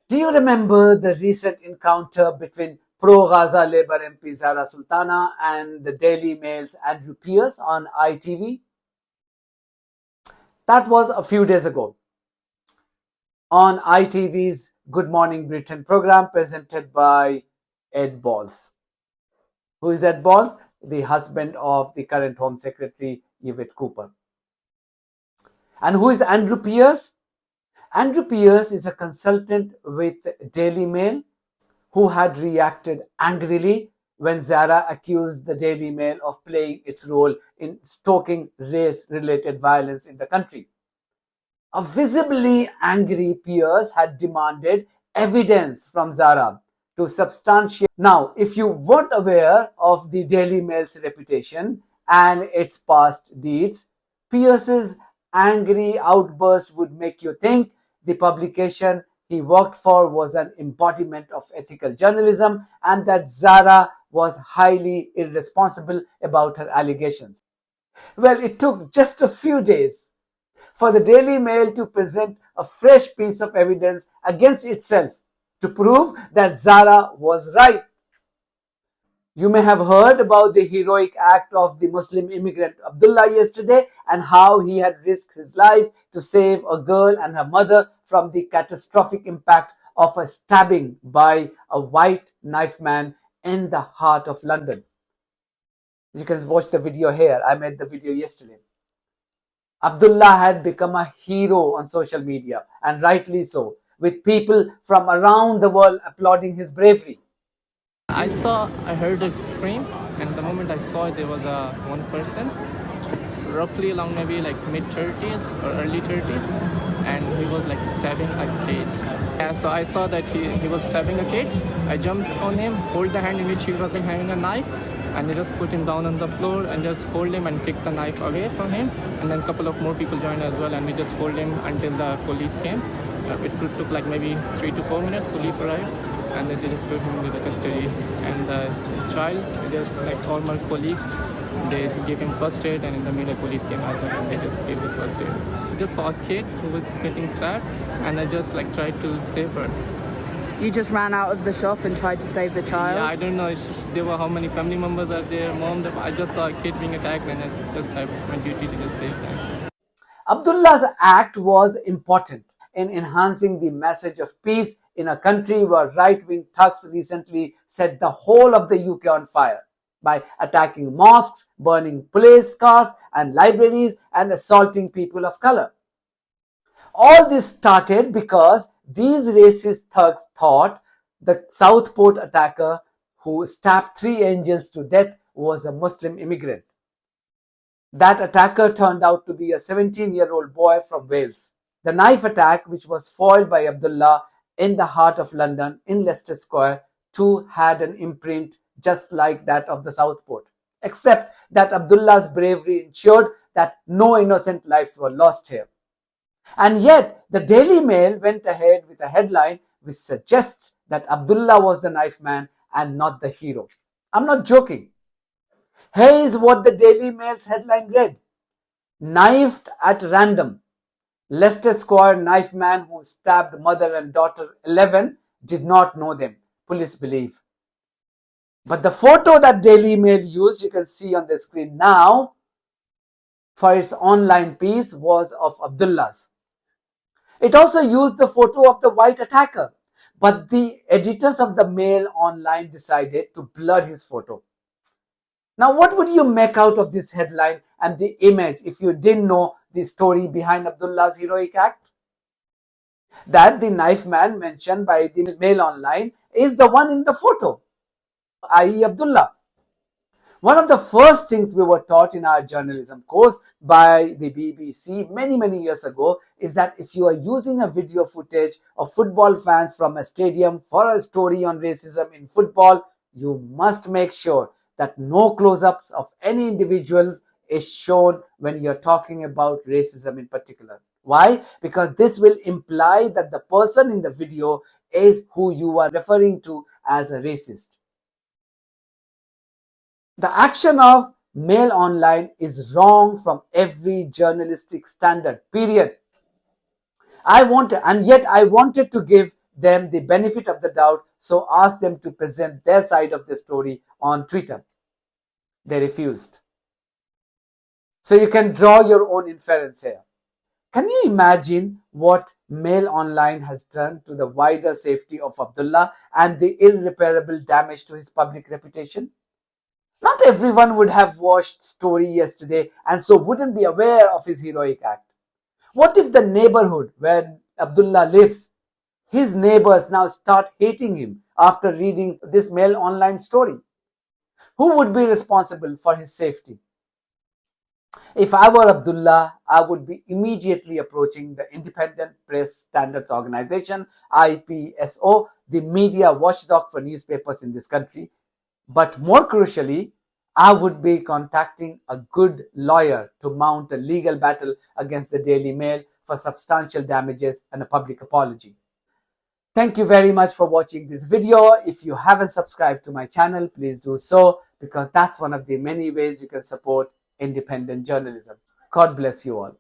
Do you remember the recent encounter between Pro-Gaza Labour MP Zarah Sultana and the Daily Mail's Andrew Pierce on ITV? That was a few days ago on ITV's Good Morning Britain program presented by Ed Balls. Who is Ed Balls? The husband of the current Home Secretary Yvette Cooper. And who is Andrew Pierce? Andrew Pierce is a consultant with Daily Mail who had reacted angrily when Zarah accused the Daily Mail of playing its role in stoking race-related violence in the country. A visibly angry Pierce had demanded evidence from Zarah to substantiate. Now, if you weren't aware of the Daily Mail's reputation and its past deeds, Pierce's angry outburst would make you think the publication he worked for was an embodiment of ethical journalism and that Zarah was highly irresponsible about her allegations. Well, it took just a few days for the Daily Mail to present a fresh piece of evidence against itself to prove that Zarah was right. You may have heard about the heroic act of the Muslim immigrant Abdullah yesterday and how he had risked his life to save a girl and her mother from the catastrophic impact of a stabbing by a white knife man in the heart of London. You can watch the video here. I made the video yesterday. Abdullah had become a hero on social media, and rightly so, with people from around the world applauding his bravery. I heard a scream, and the moment I saw it, there was one person, roughly along maybe like mid-30s or early 30s, and he was like stabbing a kid. Yeah, so I saw that he was stabbing a kid. I jumped on him, hold the hand in which he wasn't having a knife, and I just put him down on the floor and just hold him and kick the knife away from him. And then a couple of more people joined as well, and we just hold him until the police came. It took like maybe 3 to 4 minutes. Police arrived, and then they just took him into the custody. And the child, just like all my colleagues, they gave him first aid, and in the middle police came as well, and they just gave the first aid. I just saw a kid who was getting stabbed, and I just like tried to save her. You just ran out of the shop and tried to save the child? Yeah, I don't know there were how many family members are there, mom. I just saw a kid being attacked, and it was my duty to just save them. Abdullah's act was important in enhancing the message of peace in a country where right-wing thugs recently set the whole of the UK on fire by attacking mosques, burning police cars and libraries, and assaulting people of color. All this started because these racist thugs thought the Southport attacker who stabbed 3 angels to death was a Muslim immigrant. That attacker turned out to be a 17-year-old boy from Wales. The knife attack, which was foiled by Abdullah in the heart of London in Leicester Suqare, too had an imprint just like that of the Southport, except that Abdullah's bravery ensured that no innocent lives were lost here. And yet, the Daily Mail went ahead with a headline which suggests that Abdullah was the knife man and not the hero. I'm not joking. Here is what the Daily Mail's headline read: "Knifed at random. Leicester Suqare knife man who stabbed mother and daughter 11 did not know them, police believe." But the photo that Daily Mail used, you can see on the screen now, for its online piece was of Abdullah's. It also used the photo of the white attacker, but the editors of the Mail Online decided to blur his photo. Now, what would you make out of this headline and the image if you didn't know the story behind Abdullah's heroic act? That the knife man mentioned by the Mail Online is the one in the photo, i.e. Abdullah. One of the first things we were taught in our journalism course by the BBC many years ago is that if you are using a video footage of football fans from a stadium for a story on racism in football, you must make sure that no close-ups of any individuals is shown when you're talking about racism in particular. Why? Because this will imply that the person in the video is who you are referring to as a racist. The action of Mail Online is wrong from every journalistic standard, period. And yet I wanted to give them the benefit of the doubt, so asked them to present their side of the story on Twitter. They refused. So you can draw your own inference here. Can you imagine what Mail Online has done to the wider safety of Abdullah and the irreparable damage to his public reputation? Not everyone would have watched story yesterday and so wouldn't be aware of his heroic act. What if the neighborhood where Abdullah lives, his neighbors now start hating him after reading this Mail Online story? Who would be responsible for his safety? If I were Abdullah, I would be immediately approaching the Independent Press Standards Organization, IPSO, the media watchdog for newspapers in this country. But more crucially, I would be contacting a good lawyer to mount a legal battle against the Daily Mail for substantial damages and a public apology. Thank you very much for watching this video. If you haven't subscribed to my channel, please do so, because that's one of the many ways you can support independent journalism. God bless you all.